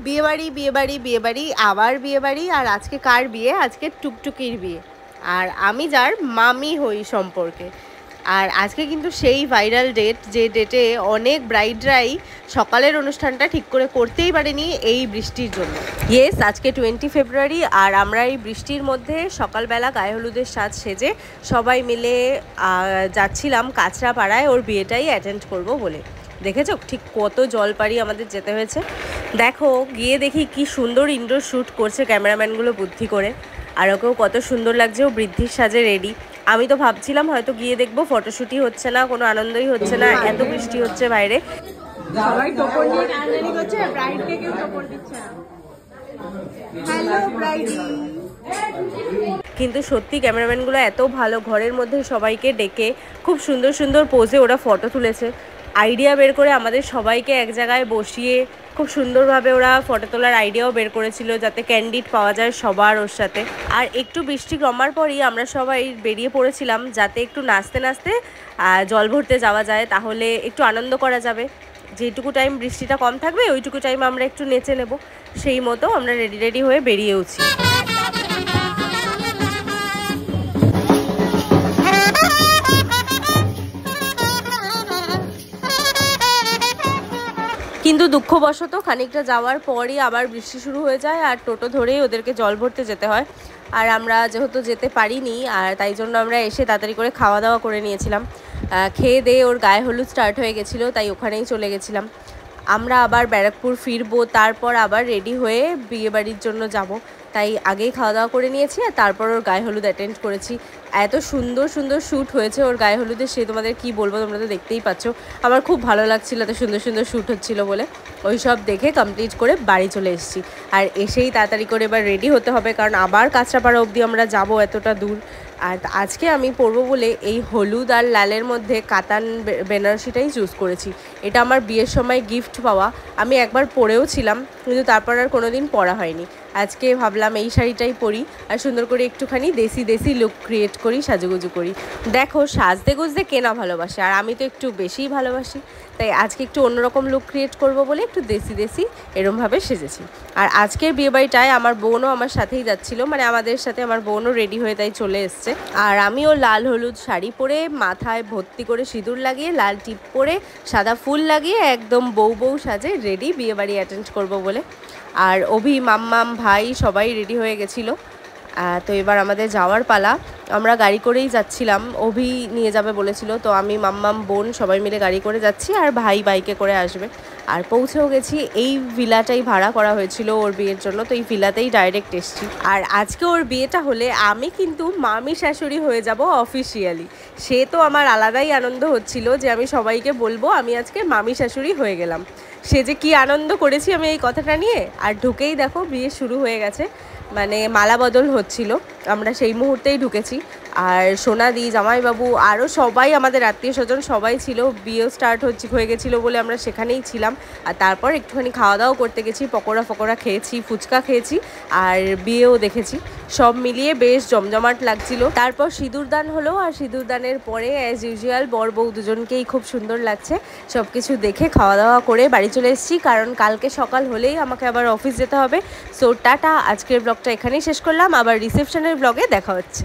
বিয়েবাড়ি বিয়েবাড়ি বিয়েবাড়ি আবার বিয়েবাড়ি। আর আজকে কার বিয়ে? আজকে টুকটুকির বিয়ে। আর আমি যার মামি হই সম্পর্কে। আর আজকে কিন্তু সেই ভাইরাল ডেট, যে ডেটে অনেক ব্রাইডরাই সকালের অনুষ্ঠানটা ঠিক করে করতেই পারেনি এই বৃষ্টির জন্য। ইয়েস, আজকে 20 ফেব্রুয়ারি। আর আমরা এই বৃষ্টির মধ্যে সকালবেলা গায়ে হলুদের সাজ সেজে সবাই মিলে যাচ্ছিলাম কাঁচরাপাড়ায় ওর বিয়েটাই অ্যাটেন্ড করব বলে। দেখেছো ঠিক কত জলপাড়ি আমাদের যেতে হয়েছে। দেখো গিয়ে দেখি কি সুন্দর ইনডোর শ্যুট করছে ক্যামেরাম্যানগুলো বুদ্ধি করে। আর ওকেও কত সুন্দর লাগছে, ও বৃদ্ধির সাজে রেডি। আমি তো ভাবছিলাম হয়তো গিয়ে দেখবো ফটোশ্যুটই হচ্ছে না, কোনো আনন্দই হচ্ছে না, এত বৃষ্টি হচ্ছে বাইরে। সবাই টোপর নিয়ে টানাটানি করছে, ব্রাইডকে কেউ টোপর দিচ্ছে না। হ্যালো ব্রাইডি। কিন্তু সত্যি ক্যামেরাম্যানগুলো এত ভালো, ঘরের মধ্যে সবাইকে ডেকে খুব সুন্দর সুন্দর পোজে ওরা ফটো তুলেছে। আইডিয়া বের করে আমাদের সবাইকে এক জায়গায় বসিয়ে খুব সুন্দরভাবে ওরা ফটো তোলার আইডিয়াও বের করেছিল, যাতে ক্যান্ডিড পাওয়া যায় সবার ওর সাথে। আর একটু বৃষ্টি কমার পরই আমরা সবাই বেরিয়ে পড়েছিলাম, যাতে একটু নাচতে নাচতে জল ভরতে যাওয়া যায়, তাহলে একটু আনন্দ করা যাবে। যেটুকু টাইম বৃষ্টিটা কম থাকবে ওইটুকু টাইম আমরা একটু নেচে নেব। সেই মতো আমরা রেডি হয়ে বেরিয়েওছি। কিন্তু দুঃখবশত খানিকটা যাওয়ার পরই আবার বৃষ্টি শুরু হয়ে যায়, আর টোটো ধরেই ওদেরকে জল ভরতে যেতে হয়। আর আমরা যেহেতু যেতে পারিনি, আর তাই জন্য আমরা এসে তাড়াতাড়ি করে খাওয়া দাওয়া করে নিয়েছিলাম। খেয়ে দিয়ে ওর গায়ে হলুদ স্টার্ট হয়ে গেছিলো, তাই ওখানেই চলে গেছিলাম। আমরা আবার ব্যারাকপুর ফিরবো, তারপর আবার রেডি হয়ে বিয়েবাড়ির জন্য যাব। তাই আগেই খাওয়া দাওয়া করে নিয়েছি, আর তারপর ওর গায়ে হলুদ অ্যাটেন্ড করেছি। এত সুন্দর সুন্দর শ্যুট হয়েছে ওর গায়ে হলুদে, সে তোমাদের কি বলবো, তোমরা তো দেখতেই পাচ্ছ। আমার খুব ভালো লাগছিল এত সুন্দর সুন্দর শ্যুট হচ্ছিলো বলে। ওই সব দেখে কমপ্লিট করে বাড়ি চলে এসেছি। আর এসেই তাড়াতাড়ি করে এবার রেডি হতে হবে, কারণ আবার কাঁচরাপাড়া অবধি আমরা যাব এতটা দূর। আর আজকে আমি পরবো বলে এই হলুদ আর লালের মধ্যে কাতান বেনারসিটাই চুজ করেছি। এটা আমার বিয়ের সময় গিফট পাওয়া। আমি একবার পরেও ছিলাম, কিন্তু তারপর আর কোনো দিন পরা হয়নি। আজকে ভাবলাম এই শাড়িটাই পরি, আর সুন্দর করে একটুখানি দেশি দেশি লুক ক্রিয়েট করি, সাজুগুজু করি। দেখো সাজতে গুজতে কেনা ভালোবাসে, আর আমি তো একটু বেশিই ভালোবাসি। তাই আজকে একটু অন্যরকম লুক ক্রিয়েট করব বলে একটু দেশি দেশি এরমভাবে সেজেছি। আর আজকের বিয়েবাড়িটায় আমার বোনও আমার সাথেই যাচ্ছিলো, মানে আমাদের সাথে আমার বোনও রেডি হয়ে তাই চলে এসছে। আর আমিও লাল হলুদ শাড়ি পরে, মাথায় ভর্তি করে সিঁদুর লাগিয়ে, লাল টিপ পরে, সাদা ফুল লাগিয়ে একদম বউ বউ সাজে রেডি বিয়েবাড়ি অ্যাটেন্ড করব বলে। আর অভি, মাম্মাম, ভাই সবাই রেডি হয়ে গেছিলো। তো এবার আমাদের যাওয়ার পালা। আমরা গাড়ি করেই যাচ্ছিলাম, অভি নিয়ে যাবে বলেছিল, তো আমি, মাম্মাম, বোন সবাই মিলে গাড়ি করে যাচ্ছি, আর ভাই বাইকে করে আসবে। আর পৌঁছেও গেছি। এই ভিলাটাই ভাড়া করা হয়েছিল ওর বিয়ের জন্য, তো এই ভিলাতেই ডাইরেক্ট এসছি। আর আজকে ওর বিয়েটা হলে আমি কিন্তু মামি শাশুড়ি হয়ে যাব অফিসিয়ালি। সে তো আমার আলাদাই আনন্দ হচ্ছিল যে আমি সবাইকে বলবো আমি আজকে মামি শাশুড়ি হয়ে গেলাম। সে যে কি আনন্দ করেছি আমি এই কথাটা নিয়ে। আর ঢুকেই দেখো বিয়ে শুরু হয়ে গেছে, মানে মালা বদল হচ্ছিল, আমরা সেই মুহূর্তেই ঢুকেছি। আর সোনাদি, জামাইবাবু, আরও সবাই আমাদের আত্মীয় স্বজন সবাই ছিল। বিয়েও স্টার্ট হয়ে গেছিলো বলে আমরা সেখানেই ছিলাম। আর তারপর একটুখানি খাওয়া দাওয়া করতে গেছি, পকোড়া খেয়েছি, ফুচকা খেয়েছি, আর বিয়েও দেখেছি। সব মিলিয়ে বেশ জমজমাট লাগছিল। তারপর সিঁদুরদান হলো, আর সিঁদুরদানের পরে অ্যাজ ইউজুয়াল বর বউ দুজনকেই খুব সুন্দর লাগছে। সব কিছু দেখে খাওয়া দাওয়া করে বাড়ি চলে এসেছি, কারণ কালকে সকাল হলেই আমাকে আবার অফিস যেতে হবে। সো টাটা, আজকের ব্লগটা এখানেই শেষ করলাম, আবার রিসেপশনের ব্লগে দেখা হচ্ছে।